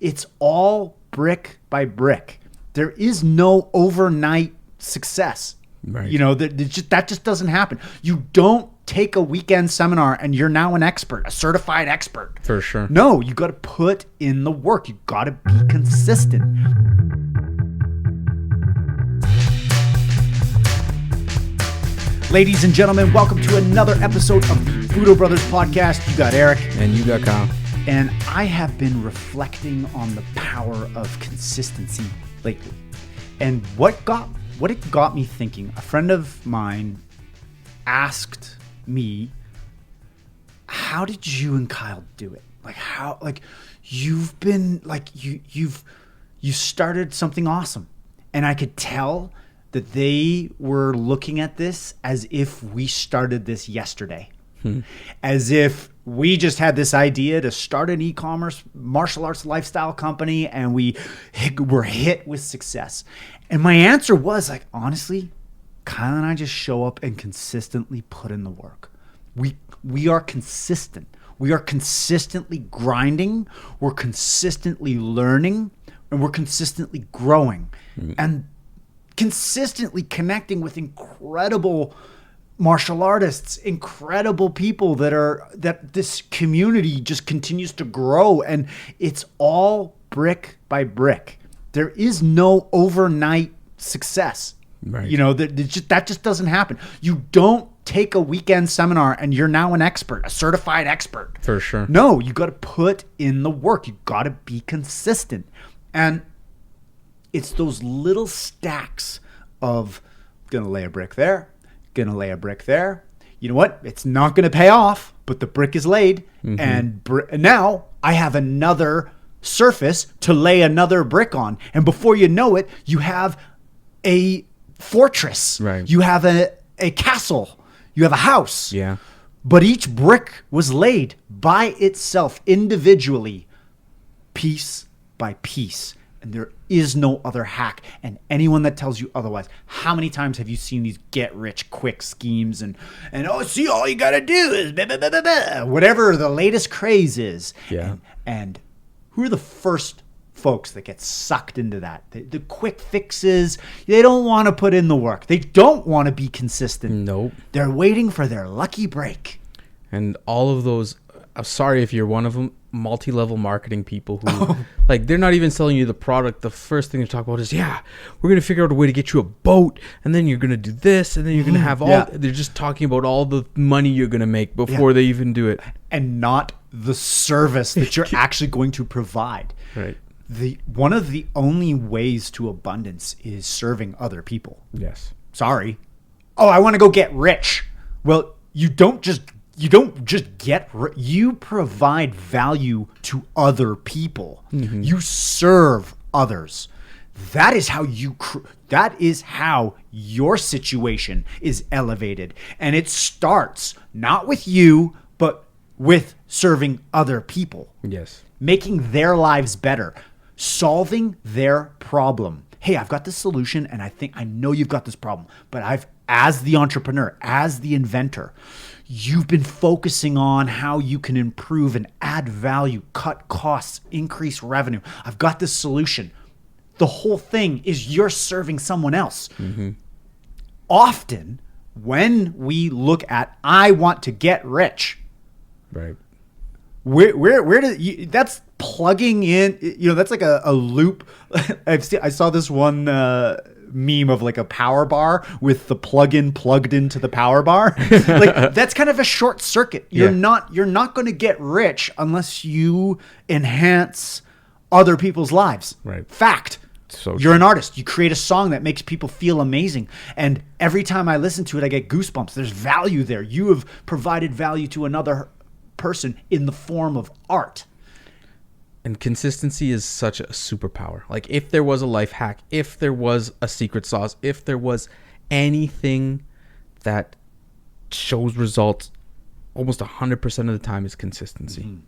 It's all brick by brick. There is no overnight success. Right. You know, that just doesn't happen. You don't take a weekend seminar and you're now an expert, a certified expert. For sure. No, you got to put in the work. You got to be consistent. Ladies and gentlemen, welcome to another episode of the Budo Brothers podcast. You got Eric. And you got Kyle. And I have been reflecting on the power of consistency lately. And what it got me thinking, a friend of mine asked me, how did you and Kyle do it? You've been you started something awesome. And I could tell that they were looking at this as if we started this yesterday. As if we just had this idea to start an e-commerce martial arts lifestyle company and we were hit with success. And my answer was honestly, Kyle and I just show up and consistently put in the work. We are consistent. We are consistently grinding. We're consistently learning, and we're consistently growing and consistently connecting with incredible martial artists, incredible people that this community just continues to grow, and it's all brick by brick. There is no overnight success. Right. You know, that just doesn't happen. You don't take a weekend seminar and you're now an expert, a certified expert. For sure. No, you got to put in the work. You got to be consistent. And it's those little stacks of gonna lay a brick there, gonna lay a brick there. You know what? It's not gonna pay off, but the brick is laid, and now I have another surface to lay another brick on. And before you know it, you have a fortress. Right. You have a castle. You have a house. Yeah. But each brick was laid by itself, individually, piece by piece. And there is no other hack. And anyone that tells you otherwise, how many times have you seen these get rich quick schemes and see, all you got to do is blah, blah, blah, blah, blah, whatever the latest craze is. Yeah. And who are the first folks that get sucked into that? The quick fixes, they don't want to put in the work. They don't want to be consistent. Nope. They're waiting for their lucky break. And all of those, I'm sorry if you're one of them, multi-level marketing people who they're not even selling you the product. The first thing they talk about is, we're going to figure out a way to get you a boat, and then you're going to do this, and then you're going to have they're just talking about all the money you're going to make before they even do it. And not the service that you're actually going to provide. Right. One of the only ways to abundance is serving other people. Yes. Sorry. Oh, I want to go get rich. Well, you don't just get you provide value to other people. You serve others. That is how your situation is elevated, and it starts not with you but with serving other people. Yes. Making their lives better, solving their problem. Hey, I've got this solution, and I know you've got this problem, but as the entrepreneur, as the inventor, you've been focusing on how you can improve and add value, cut costs, increase revenue. I've got this solution. The whole thing is you're serving someone else. Often, when we look at, I want to get rich, Right. That's plugging in, that's like a loop. I saw this one meme of a power bar with the plug-in plugged into the power bar. That's kind of a short circuit. You're not going to get rich unless you enhance other people's lives. Right. Fact. So You're an artist. You create a song that makes people feel amazing. And every time I listen to it, I get goosebumps. There's value there. You have provided value to another person in the form of art. And consistency is such a superpower. If there was a life hack, if there was a secret sauce, if there was anything that shows results almost 100% of the time, is consistency.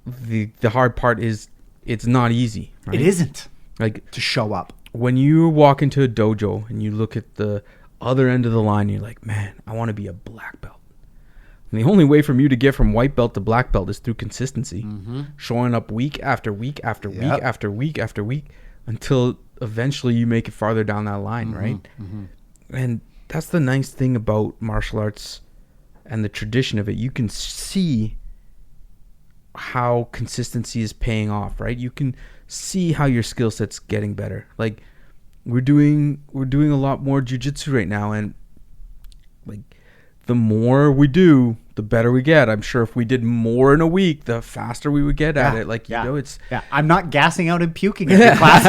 The hard part is it's not easy. Right? It isn't to show up. When you walk into a dojo and you look at the other end of the line, you're like, man, I want to be a black belt. And the only way for you to get from white belt to black belt is through consistency. Showing up week after week after week after week after week until eventually you make it farther down that line, right? And that's the nice thing about martial arts and the tradition of it. You can see how consistency is paying off, right? You can see how your skill set's getting better. Like we're doing a lot more jiu-jitsu right now, and like the more we do, the better we get. I'm sure if we did more in a week, the faster we would get at it. Like, you know, it's... Yeah, I'm not gassing out and puking every class.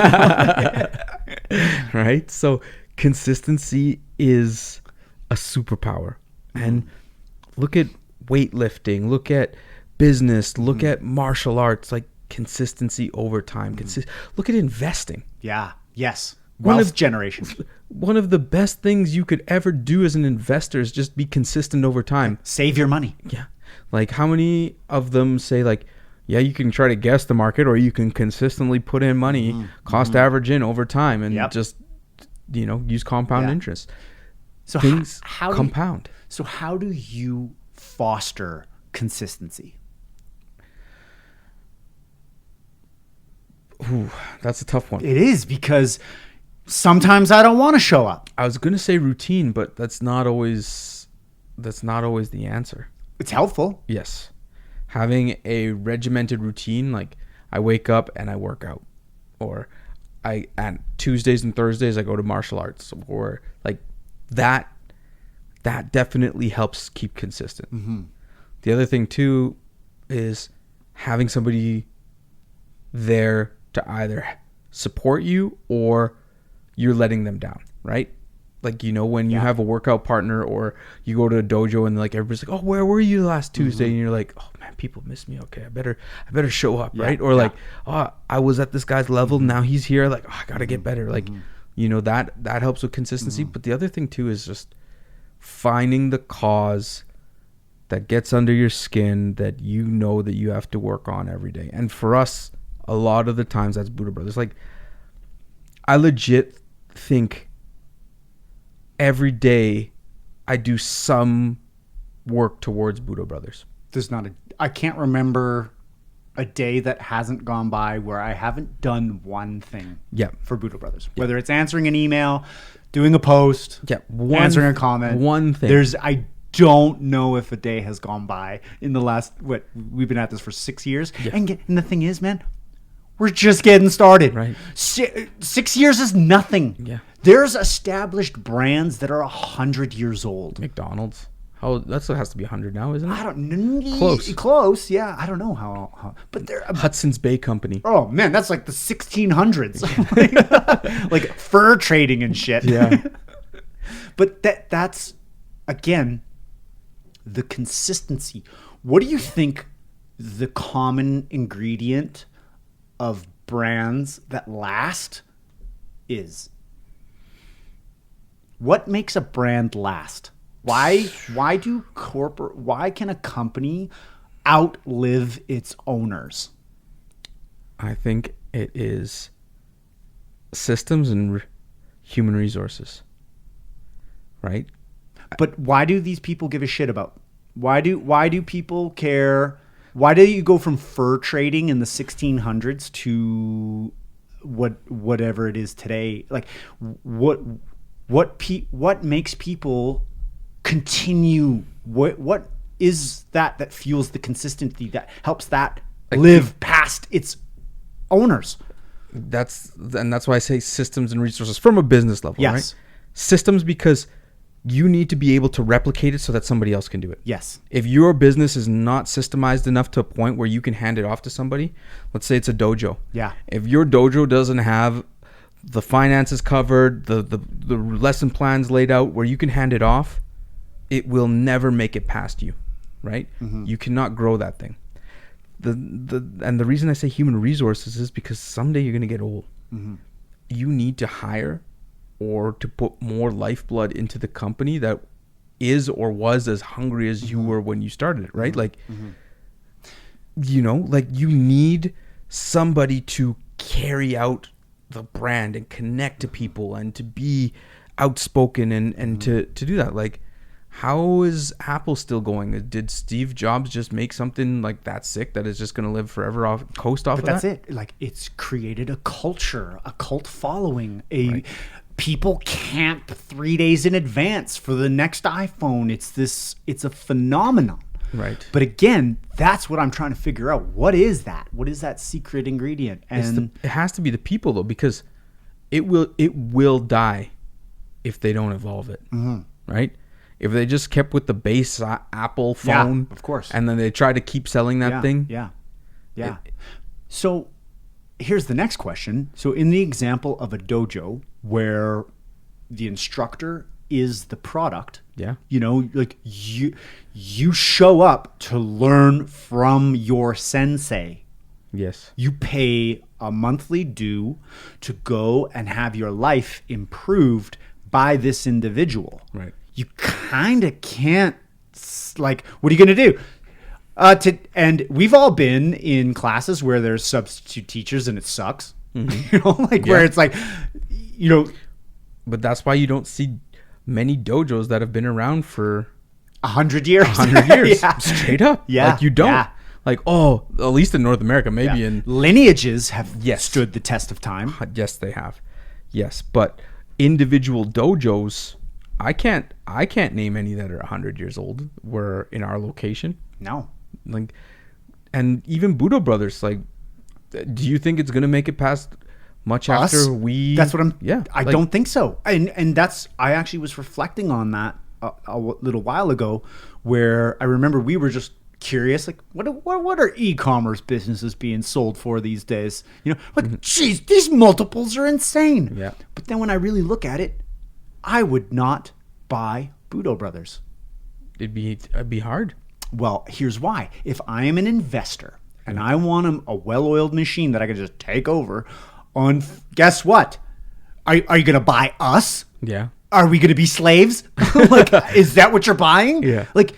Right? So consistency is a superpower. And look at weightlifting, look at business, look at martial arts, like consistency over time. Look at investing. Yeah. Yes. Wealth generation. One of the best things you could ever do as an investor is just be consistent over time. Save your money. Yeah. Like how many of them say like, yeah, you can try to guess the market or you can consistently put in money, cost average in over time and just, you know, use compound interest. So things compound. So how do you foster consistency? Ooh, that's a tough one. It is, because sometimes I don't want to show up. I was going to say routine, but that's not always the answer. It's helpful. Yes. Having a regimented routine, like I wake up and I work out, or at Tuesdays and Thursdays I go to martial arts, or like that definitely helps keep consistent. The other thing too is having somebody there to either support you or you're letting them down, right? Like, you know, when you have a workout partner or you go to a dojo and like everybody's like, oh, where were you last Tuesday? And you're like, oh man, people miss me. Okay, I better show up, right? Or like, oh, I was at this guy's level, now he's here, like, oh, I gotta get better. Like, you know, that helps with consistency. But the other thing too is just finding the cause that gets under your skin that you know that you have to work on every day. And for us, a lot of the times that's Budo Brothers. Like, I legit think every day I do some work towards Budo Brothers. I can't remember a day that hasn't gone by where I haven't done one thing for Budo Brothers. Whether it's answering an email, doing a post, answering a comment. One thing. I don't know if a day has gone by in the last, we've been at this for 6 years. Yeah. And the thing is, man, we're just getting started. Right. 6 years is nothing. Yeah. There's established brands that are 100 years old. McDonald's. That has to be 100 now, isn't it? I don't know. Close, yeah. I don't know how but they're Hudson's Bay Company. Oh man, that's like the 1600s. like fur trading and shit. Yeah. But that's again the consistency. What do you think the common ingredient of brands that last is? What makes a brand last? Why can a company outlive its owners? I think it is systems and human resources. Right? But why do these people give a shit about? Why do people care? Why do you go from fur trading in the 1600s to whatever it is today? Like what makes people continue? What is that fuels the consistency that helps that live past its owners? That's why I say systems and resources from a business level, right? Systems, because you need to be able to replicate it so that somebody else can do it. Yes. If your business is not systemized enough to a point where you can hand it off to somebody, let's say it's a dojo. Yeah. If your dojo doesn't have the finances covered, the lesson plans laid out where you can hand it off, it will never make it past you, right? Mm-hmm. You cannot grow that thing. And the reason I say human resources is because someday you're going to get old. Mm-hmm. You need to hire or to put more lifeblood into the company that is or was as hungry as you were when you started it, right? Like, you know, like you need somebody to carry out the brand and connect to people and to be outspoken and to do that. Like, how is Apple still going? Did Steve Jobs just make something like that sick that is just going to live forever off of But that? that's it. Like, it's created a culture, a cult following, Right. people camp 3 days in advance for the next iPhone. It's a phenomenon. Right. But again, that's what I'm trying to figure out. What is that? What is that secret ingredient? And It has to be the people though, because it will die if they don't evolve it. Mm-hmm. Right? If they just kept with the base Apple phone, of course, and then they try to keep selling that thing. Yeah. So here's the next question. So in the example of a dojo where the instructor is the product, Yeah. like you show up to learn from your sensei. Yes. You pay a monthly due to go and have your life improved by this individual. Right. You kind of can't, like, what are you going to do? And we've all been in classes where there's substitute teachers and it sucks. Mm-hmm. Where it's like, But that's why you don't see many dojos that have been around for 100 years. 100 years. Yeah. Straight up. Yeah. Like you don't. Yeah. Like, at least in North America, maybe in lineages have Yes. stood the test of time. yes, they have. Yes, but individual dojos, I can't name any that are 100 years old were in our location. No. Like, and even Budo Brothers, like, do you think it's going to make it past much Us? after we That's what I'm. Yeah. I don't think so. And that's, I actually was reflecting on that a little while ago, where I remember we were just curious, like, what are e-commerce businesses being sold for these days? Geez, these multiples are insane. Yeah. But then when I really look at it, I would not buy Budo Brothers. it'd be hard. Well, here's why. If I am an investor and I want a well-oiled machine that I can just take over, guess what? Are you going to buy us? Yeah. Are we going to be slaves? Like, is that what you're buying? Yeah. Like,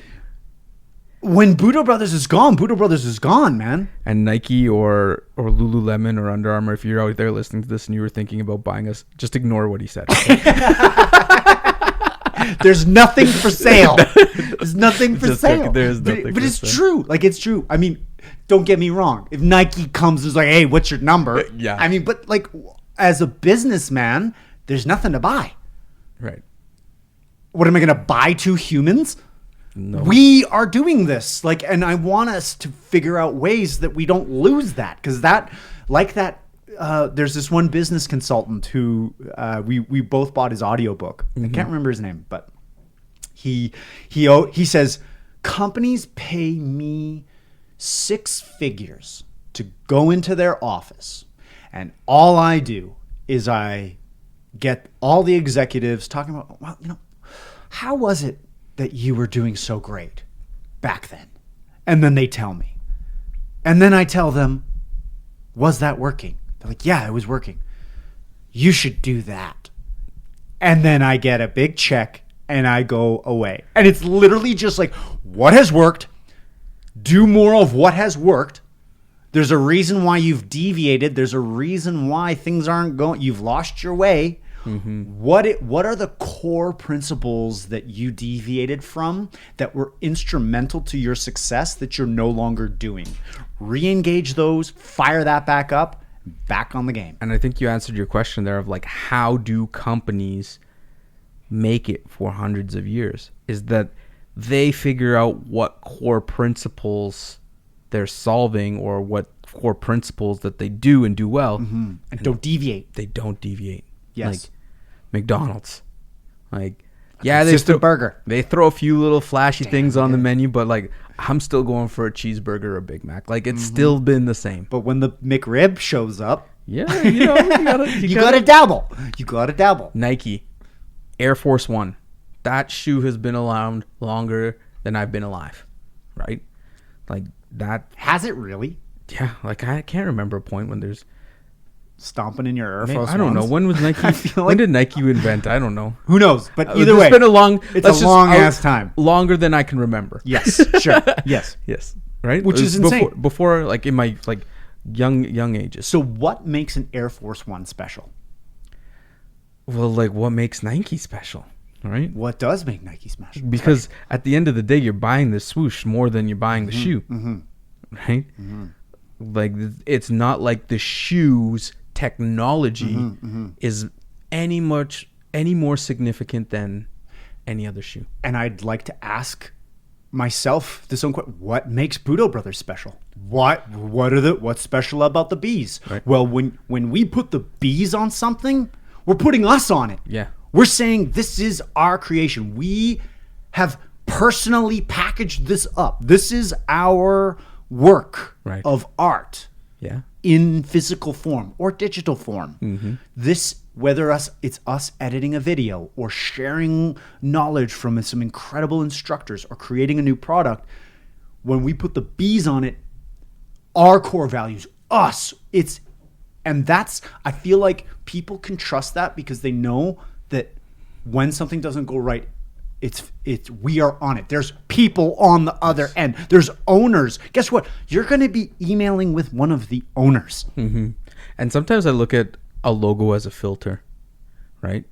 when Budo Brothers is gone, Budo Brothers is gone, man. And Nike or Lululemon or Under Armour, if you're out there listening to this and you were thinking about buying us, just ignore what he said. There's nothing for sale. There's nothing for Just sale. joking. There is nothing but for it's sale. true. Like, it's true. I mean, don't get me wrong. If Nike comes and is like, hey, what's your number? Yeah. I mean, but like, as a businessman, there's nothing to buy. Right. What am I going to buy two humans? No. We are doing this. Like, and I want us to figure out ways that we don't lose that. Because there's this one business consultant who we both bought his audiobook. I can't remember his name, but he says, companies pay me 6 figures to go into their office, and all I do is I get all the executives talking about, well, how was it that you were doing so great back then? And then they tell me. And then I tell them, was that working? They're like, yeah, it was working. You should do that. And then I get a big check and I go away. And it's literally just like, what has worked? Do more of what has worked. There's a reason why you've deviated. There's a reason why things aren't going. You've lost your way. What are the core principles that you deviated from that were instrumental to your success that you're no longer doing? Re-engage those, fire that back up, back on the game. And I think you answered your question there of like, how do companies make it for hundreds of years? Is that they figure out what core principles they're solving or what core principles that they do and do well. And don't deviate. They don't deviate. Yes. Like McDonald's. Like, yeah, Consistent burger. They throw a few little flashy things on the menu, but like, I'm still going for a cheeseburger or a Big Mac. Like, it's still been the same. But when the McRib shows up, Yeah, you gotta, you gotta dabble. You gotta dabble. Nike, Air Force One. That shoe has been around longer than I've been alive, right? Like that. Has it really? Yeah, like I can't remember a point when there's. Stomping in your Air Man, Force I don't know. Ones? When was Nike? feel When like- did Nike invent? I don't know. Who knows? But either It's way, been a long. it's let's a just- long ass time. Longer than I can remember. Yes, sure. Yes. Yes. Right. Which It is was insane. Before, like in my like young ages. So what makes an Air Force One special? Well, like what makes Nike special? right? What does make Nike special? Because at the end of the day, you're buying the swoosh more than you're buying the shoe, right? Like, it's not like the shoe's technology is any more significant than any other shoe. And I'd like to ask myself this own question: what makes Budo Brothers special? What's special about the bees? Right. Well, when we put the bees on something, we're putting us on it. Yeah. We're saying this is our creation. We have personally packaged this up. This is our work of art. Yeah. In physical form or digital form. This, whether it's us editing a video or sharing knowledge from some incredible instructors or creating a new product, when we put the bees on it, our core values, us, I feel like people can trust that because they know that when something doesn't go right, we are on it. There's people on the other end. There's owners. Guess what? You're going to be emailing with one of the owners. And sometimes I look at a logo as a filter, right?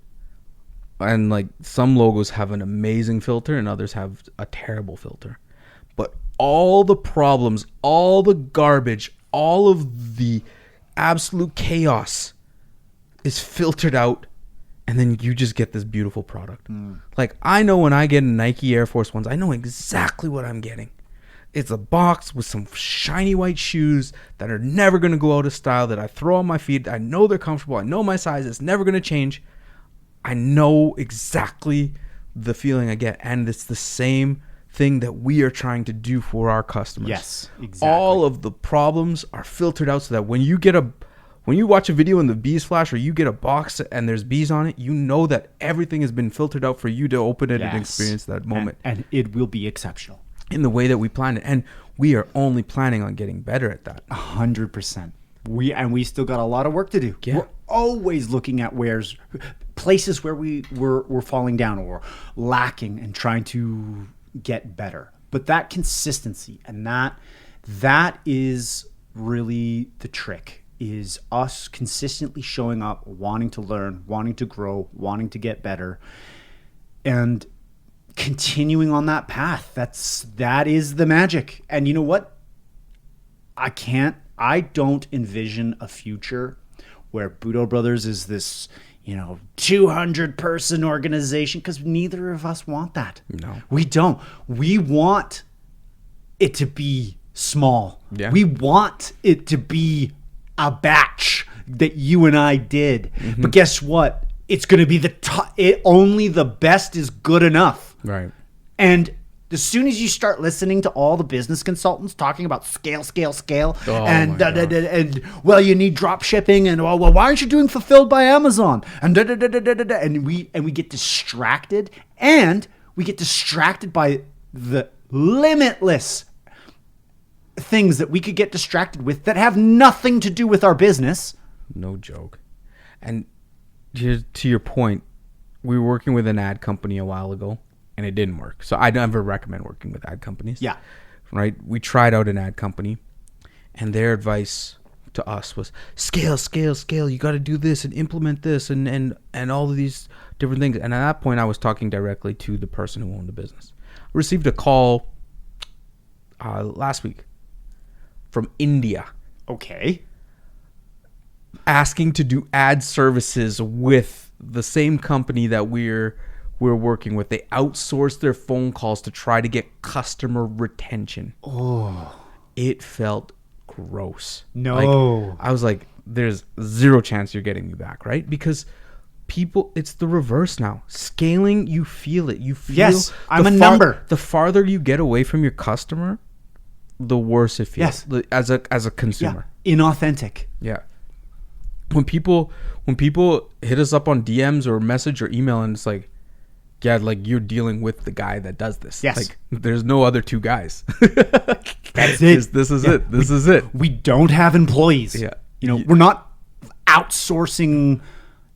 And like, some logos have an amazing filter and others have a terrible filter. But all the problems, all the garbage, all of the absolute chaos is filtered out. And then you just get this beautiful product. Like, I know when I get a Nike Air Force Ones, I know exactly what I'm getting. It's a box with some shiny white shoes that are never going to go out of style, that I throw on my feet. I know they're comfortable. I know my size. It's never going to change. I know exactly the feeling I get. And it's the same thing that we are trying to do for our customers. Yes, exactly. All of the problems are filtered out so that when you watch a video and the bees flash, or you get a box and there's bees on it, you know that everything has been filtered out for you to open it and experience that moment. And it will be exceptional. In the way that we planned it. And we are only planning on getting better at that. 100%. We still got a lot of work to do. Yeah. We're always looking at places where we're falling down or lacking and trying to get better. But that consistency and that is really the trick. Is us consistently showing up, wanting to learn, wanting to grow, wanting to get better, and continuing on that path. That is the magic. And you know what? I don't envision a future where Budo Brothers is this, 200 person organization, because neither of us want that. No. We don't. We want it to be small. Yeah. We want it to be a batch that you and I did. But guess what? It's going to be only the best is good enough. Right. And as soon as you start listening to all the business consultants talking about scale, and well, you need drop shipping, and well, why aren't you doing fulfilled by Amazon? And and we get distracted, by the limitless things that we could get distracted with that have nothing to do with our business. No joke. And to your point, we were working with an ad company a while ago and it didn't work. So I never recommend working with ad companies. Yeah. Right? We tried out an ad company and their advice to us was scale. You got to do this and implement this and all of these different things. And at that point, I was talking directly to the person who owned the business. I received a call last week from India. Okay. Asking to do ad services with the same company that we're working with. They outsourced their phone calls to try to get customer retention. Oh. It felt gross. No. Like, I was like, there's zero chance you're getting me back, right? Because people, it's the reverse now. Scaling, you feel it. You feel, yes, I'm a number. The farther you get away from your customer, the worse it feels. Yes. As a consumer. Yeah. Inauthentic. Yeah. When people hit us up on DMs or message or email and it's like, yeah, like you're dealing with the guy that does this. Yes. Like there's no other two guys. That's it. This is it. This is it. We don't have employees. Yeah. We're not outsourcing,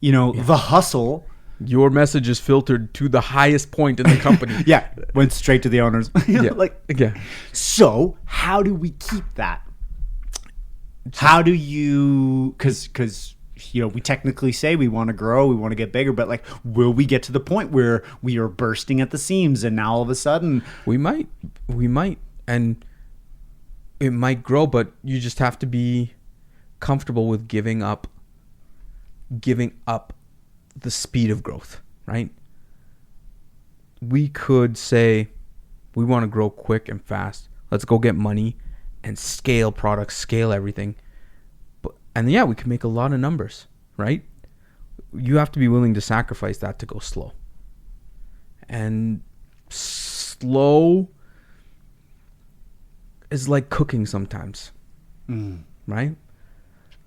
the hustle. Your message is filtered to the highest point in the company. Yeah. Went straight to the owners. Yeah. So how do we keep that? How do you, because we technically say we want to grow, we want to get bigger, but like, will we get to the point where we are bursting at the seams and now all of a sudden we might, and it might grow, but you just have to be comfortable with giving up the speed of growth, right? We could say we want to grow quick and fast. Let's go get money and scale products, scale everything. And yeah, we can make a lot of numbers, right? You have to be willing to sacrifice that to go slow. And slow is like cooking sometimes, right?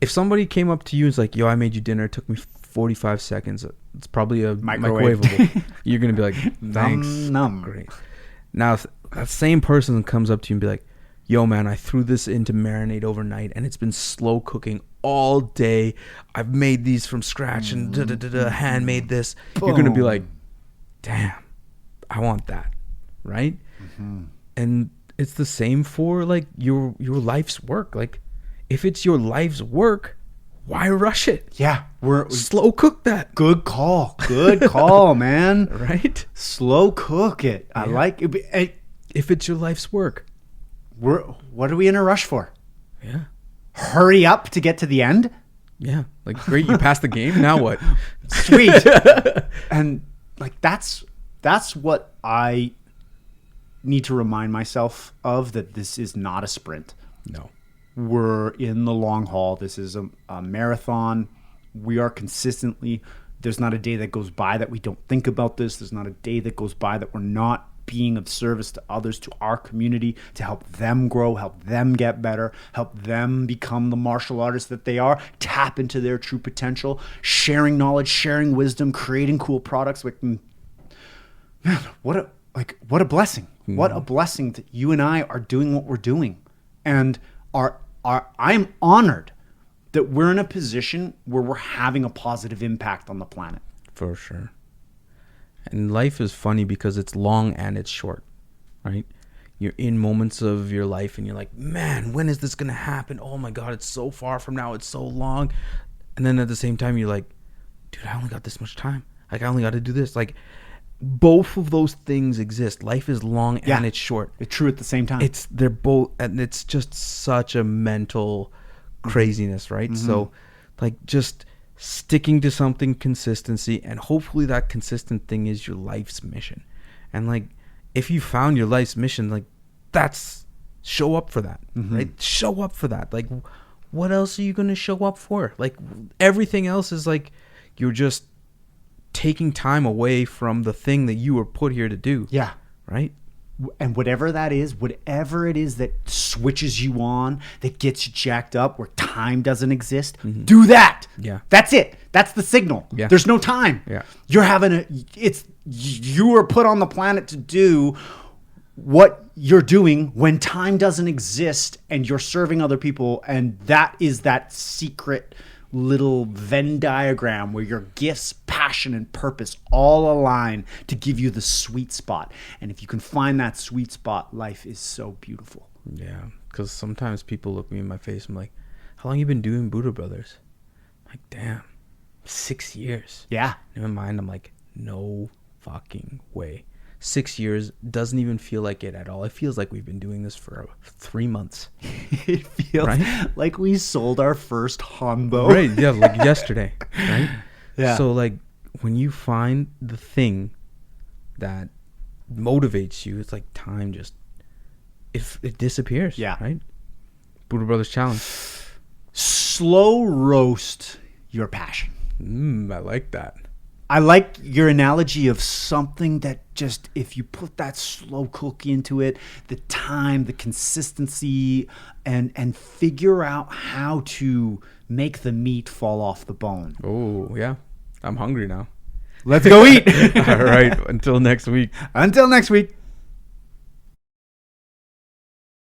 If somebody came up to you and was like, yo, I made you dinner, it took me 45 seconds. It's probably a microwavable. You're going to be like, thanks. Great. Now, if that same person comes up to you and be like, yo, man, I threw this into marinade overnight and it's been slow cooking all day. I've made these from scratch and handmade this. Boom. You're going to be like, damn, I want that, right? Mm-hmm. And it's the same for like your life's work. Like, if it's your life's work, why rush it? Yeah, we're slow cook that. Good call, man. Right? Slow cook it. I like it. If it's your life's work, what are we in a rush for? Yeah. Hurry up to get to the end? Yeah. Like, great, you passed the game. Now what? Sweet. And like that's what I need to remind myself of, that this is not a sprint. No. We're in the long haul. This is a marathon. We are consistently, there's not a day that goes by that we don't think about this. There's not a day that goes by that we're not being of service to others, to our community, to help them grow, help them get better, help them become the martial artists that they are, tap into their true potential, sharing knowledge, sharing wisdom, creating cool products. Like, man, what a blessing. Mm-hmm. What a blessing that you and I are doing what we're doing. And I'm honored that we're in a position where we're having a positive impact on the planet. For sure. And life is funny because it's long and it's short, right? You're in moments of your life and you're like, man, when is this going to happen? Oh my God, it's so far from now. It's so long. And then at the same time, you're like, dude, I only got this much time. Like, I only got to do this. Like, both of those things exist. Life is long and it's short. It's true at the same time. They're both, and it's just such a mental craziness, right? Mm-hmm. So, like, just sticking to something, consistency, and hopefully that consistent thing is your life's mission. And like, if you found your life's mission, like, that's, show up for that, right? Show up for that. Like, what else are you going to show up for? Like, everything else is like, you're just taking time away from the thing that you were put here to do. Yeah. Right? And whatever that is, whatever it is that switches you on, that gets you jacked up, where time doesn't exist, do that. Yeah. That's it. That's the signal. Yeah. There's no time. Yeah. You are put on the planet to do what you're doing when time doesn't exist and you're serving other people. And that is that secret little Venn diagram where your gifts, passion, and purpose all align to give you the sweet spot. And if you can find that sweet spot, life is so beautiful. Yeah, because sometimes people look me in my face and I'm like, how long you been doing Budo Brothers? I'm like, damn, 6 years. Yeah. In my mind, I'm like, no fucking way. 6 years doesn't even feel like it at all. It feels like we've been doing this for 3 months. It feels like we sold our first Honbo. Right, yeah, like yesterday, right? Yeah. So like, when you find the thing that motivates you, it's like time just, it disappears. Yeah. Right? Budo Brothers Challenge. Slow roast your passion. I like that. I like your analogy of something that just, if you put that slow cook into it, the time, the consistency, and figure out how to make the meat fall off the bone. Oh, yeah. I'm hungry now. Let's go eat. All right. Until next week. Until next week.